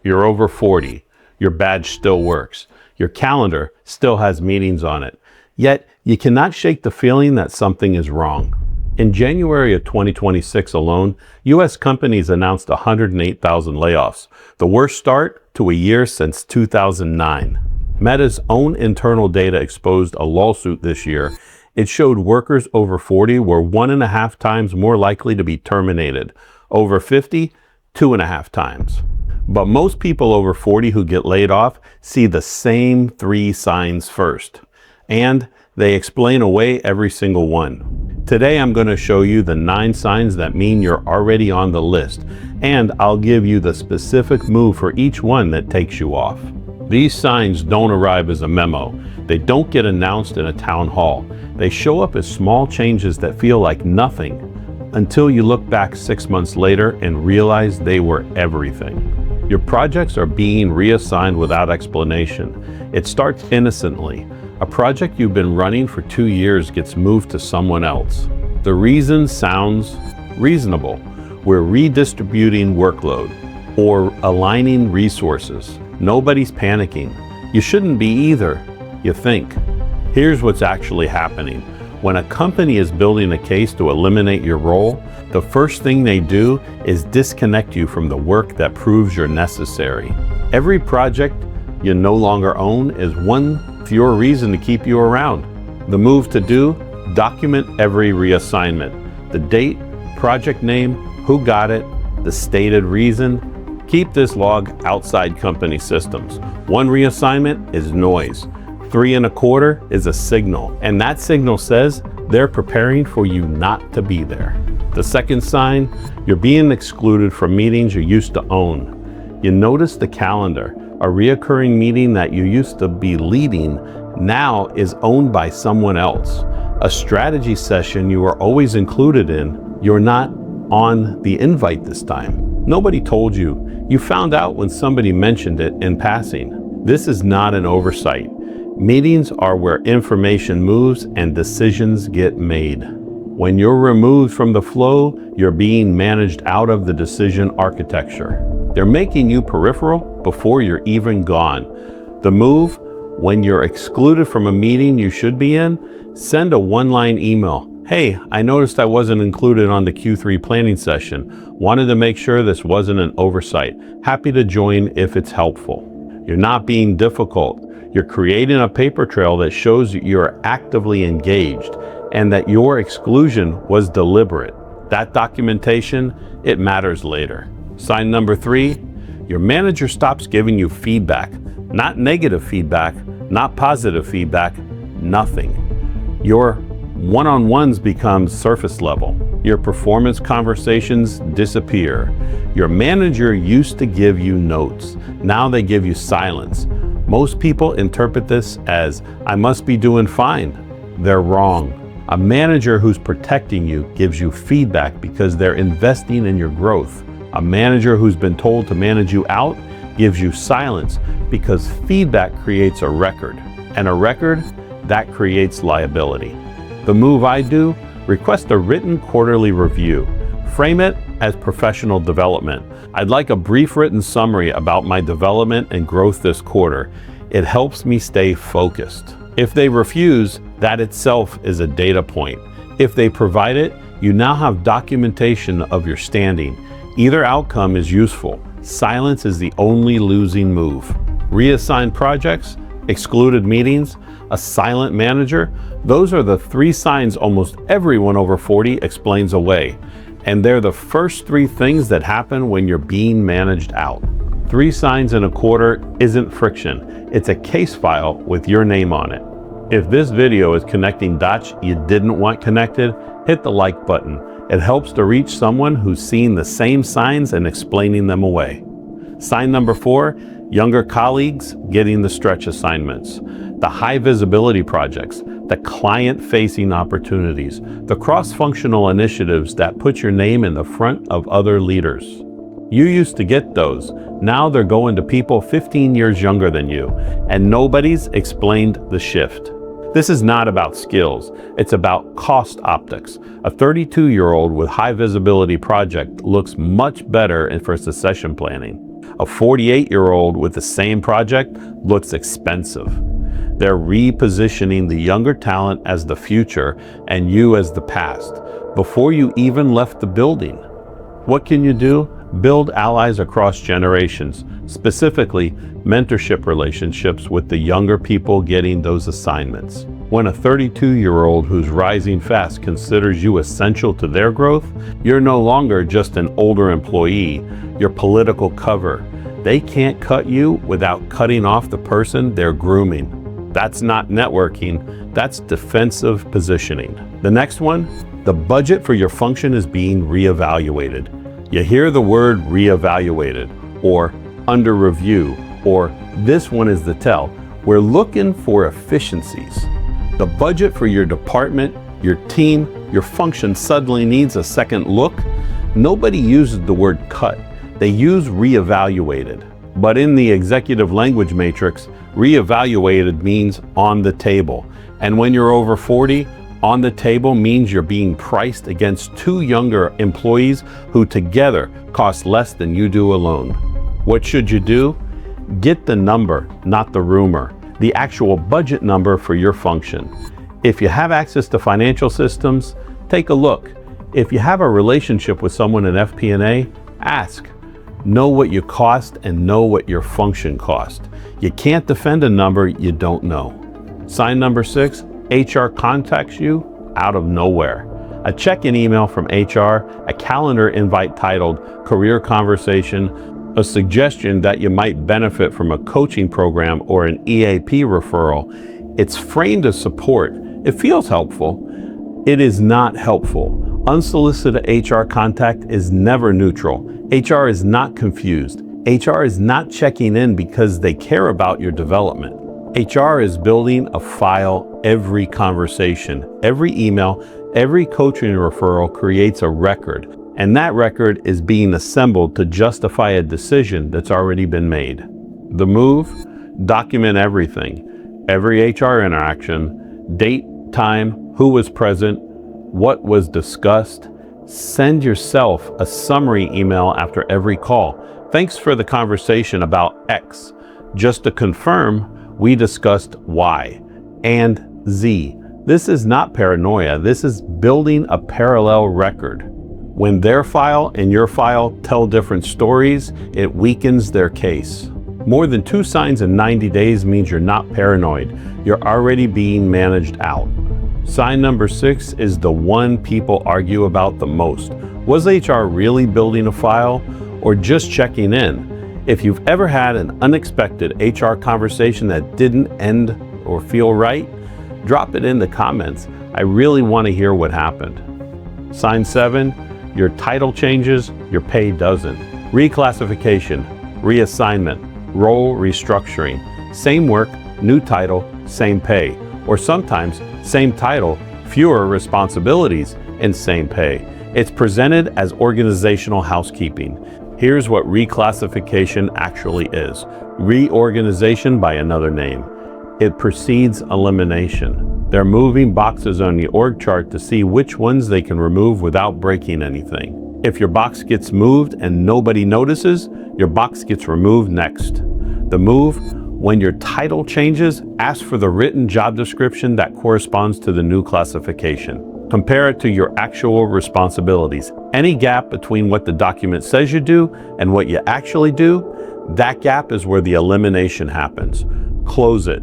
you're over 40, your badge still works, your calendar still has meetings on it, yet you cannot shake the feeling that something is wrong. In January of 2026 alone, U.S. companies announced 108,000 layoffs, the worst start to a year since 2009. Meta's own internal data exposed a lawsuit this year. It showed workers over 40 were 1.5 times more likely to be terminated, over 50, 2.5 times. But most people over 40 who get laid off see the same 3 signs first, and they explain away every single one. Today I'm going to show you the 9 signs that mean you're already on the list, and I'll give you the specific move for each one that takes you off. These signs don't arrive as a memo. They don't get announced in a town hall. They show up as small changes that feel like nothing until you look back 6 months later and realize they were everything. Your projects are being reassigned without explanation. It starts innocently. A project you've been running for 2 years gets moved to someone else. The reason sounds reasonable. We're redistributing workload or aligning resources. Nobody's panicking. You shouldn't be either, you think. Here's what's actually happening. When a company is building a case to eliminate your role, the first thing they do is disconnect you from the work that proves you're necessary. Every project you no longer own is one fewer reason to keep you around. The move to do, document every reassignment. The date, project name, who got it, the stated reason. Keep this log outside company systems. 1 reassignment is noise. 3 1/4 is a signal, and that signal says they're preparing for you not to be there. The second sign, you're being excluded from meetings you used to own. You notice the calendar. A reoccurring meeting that you used to be leading now is owned by someone else. A strategy session you were always included in, you're not on the invite this time. Nobody told you. You found out when somebody mentioned it in passing. This is not an oversight. Meetings are where information moves and decisions get made. When you're removed from the flow, you're being managed out of the decision architecture. They're making you peripheral before you're even gone. The move, when you're excluded from a meeting you should be in, send a 1-line email. Hey, I noticed I wasn't included on the Q3 planning session. Wanted to make sure this wasn't an oversight. Happy to join if it's helpful. You're not being difficult. You're creating a paper trail that shows you're actively engaged and that your exclusion was deliberate. That documentation, it matters later. Sign number 3, your manager stops giving you feedback. Not negative feedback, not positive feedback, nothing. Your one-on-ones become surface level. Your performance conversations disappear. Your manager used to give you notes. Now they give you silence. Most people interpret this as, I must be doing fine. They're wrong. A manager who's protecting you gives you feedback because they're investing in your growth. A manager who's been told to manage you out gives you silence because feedback creates a record, and a record, that creates liability. The move I do, request a written quarterly review. Frame it as professional development. I'd like a brief written summary about my development and growth this quarter. It helps me stay focused. If they refuse, that itself is a data point. If they provide it, you now have documentation of your standing. Either outcome is useful. Silence is the only losing move. Reassigned projects, excluded meetings, a silent manager, those are the 3 signs almost everyone over 40 explains away. And they're the first 3 things that happen when you're being managed out. 3 signs in a quarter isn't friction. It's a case file with your name on it. If this video is connecting dots you didn't want connected, hit the like button. It helps to reach someone who's seeing the same signs and explaining them away. Sign number 4, younger colleagues getting the stretch assignments. The high visibility projects, the client-facing opportunities, the cross-functional initiatives that put your name in the front of other leaders. You used to get those. Now they're going to people 15 years younger than you, and nobody's explained the shift. This is not about skills. It's about cost optics. A 32-year-old with high visibility project looks much better for succession planning. A 48-year-old with the same project looks expensive. They're repositioning the younger talent as the future and you as the past, before you even left the building. What can you do? Build allies across generations, specifically mentorship relationships with the younger people getting those assignments. When a 32-year-old who's rising fast considers you essential to their growth, you're no longer just an older employee, you're political cover. They can't cut you without cutting off the person they're grooming. That's not networking, that's defensive positioning. The next one, the budget for your function is being reevaluated. You hear the word reevaluated, or under review, or this one is the tell. We're looking for efficiencies. The budget for your department, your team, your function suddenly needs a second look. Nobody uses the word cut. They use reevaluated. But in the executive language matrix, reevaluated means on the table. And when you're over 40, on the table means you're being priced against two younger employees who together cost less than you do alone. What should you do? Get the number, not the rumor, the actual budget number for your function. If you have access to financial systems, take a look. If you have a relationship with someone in FP&A, ask. Know what you cost and know what your function cost. You can't defend a number you don't know. Sign number 6, HR contacts you out of nowhere. A check-in email from HR, a calendar invite titled Career Conversation, a suggestion that you might benefit from a coaching program or an EAP referral. It's framed as support. It feels helpful. It is not helpful. Unsolicited HR contact is never neutral. HR is not confused. HR is not checking in because they care about your development. HR is building a file. Every conversation, every email, every coaching referral creates a record, and that record is being assembled to justify a decision that's already been made. The move? Document everything. Every HR interaction, date, time, who was present, what was discussed. Send yourself a summary email after every call. Thanks for the conversation about X. Just to confirm, we discussed Y and Z. This is not paranoia. This is building a parallel record. When their file and your file tell different stories, it weakens their case. More than 2 signs in 90 days means you're not paranoid. You're already being managed out. Sign number 6 is the one people argue about the most. Was HR really building a file or just checking in? If you've ever had an unexpected HR conversation that didn't end or feel right, drop it in the comments. I really want to hear what happened. Sign 7, your title changes, your pay doesn't. Reclassification, reassignment, role restructuring. Same work, new title, same pay. Or sometimes same title, fewer responsibilities, and same pay. It's presented as organizational housekeeping. Here's what reclassification actually is. Reorganization by another name. It precedes elimination. They're moving boxes on the org chart to see which ones they can remove without breaking anything. If your box gets moved and nobody notices, your box gets removed next. The move, when your title changes, ask for the written job description that corresponds to the new classification. Compare it to your actual responsibilities. Any gap between what the document says you do and what you actually do, that gap is where the elimination happens. Close it.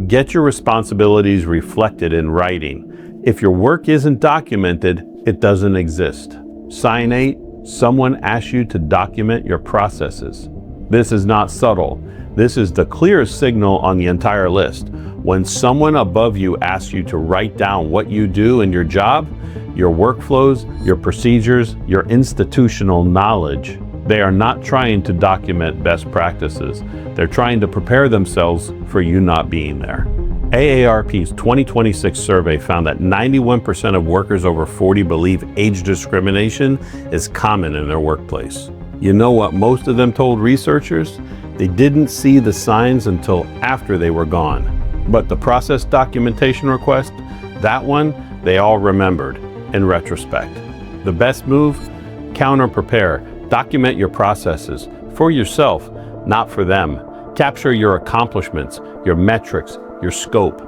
Get your responsibilities reflected in writing. If your work isn't documented, it doesn't exist. Sign 8, someone asks you to document your processes. This is not subtle. This is the clearest signal on the entire list. When someone above you asks you to write down what you do in your job, your workflows, your procedures, your institutional knowledge, they are not trying to document best practices. They're trying to prepare themselves for you not being there. AARP's 2026 survey found that 91% of workers over 40 believe age discrimination is common in their workplace. You know what most of them told researchers? They didn't see the signs until after they were gone. But the process documentation request, that one, they all remembered in retrospect. The best move? Counter-prepare. Document your processes. for yourself, not for them. Capture your accomplishments, your metrics, your scope,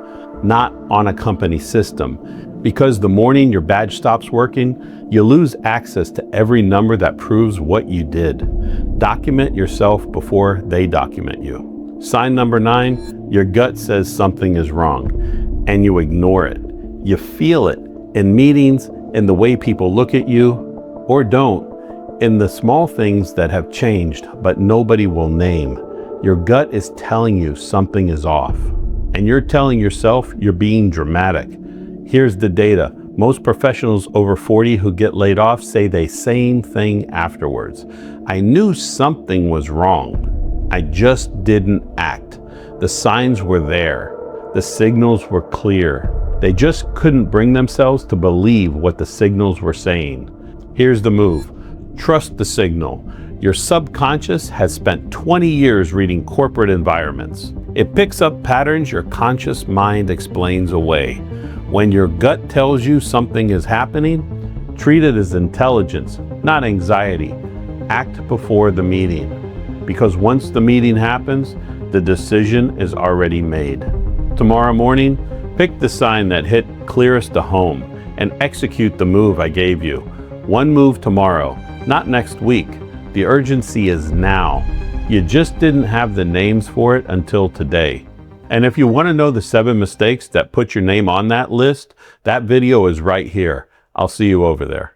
not on a company system. Because the morning your badge stops working, you lose access to every number that proves what you did. Document yourself before they document you. Sign number 9, your gut says something is wrong, and you ignore it. You feel it in meetings, in the way people look at you, or don't, in the small things that have changed, but nobody will name. Your gut is telling you something is off, and you're telling yourself you're being dramatic. Here's the data. Most professionals over 40 who get laid off say the same thing afterwards. I knew something was wrong. I just didn't act. The signs were there. The signals were clear. They just couldn't bring themselves to believe what the signals were saying. Here's the move. Trust the signal. Your subconscious has spent 20 years reading corporate environments. It picks up patterns your conscious mind explains away. When your gut tells you something is happening, treat it as intelligence, not anxiety. Act before the meeting, because once the meeting happens, the decision is already made. Tomorrow morning, pick the sign that hit clearest to home and execute the move I gave you. One move tomorrow, not next week. The urgency is now. You just didn't have the names for it until today. And if you want to know the 7 mistakes that put your name on that list, that video is right here. I'll see you over there.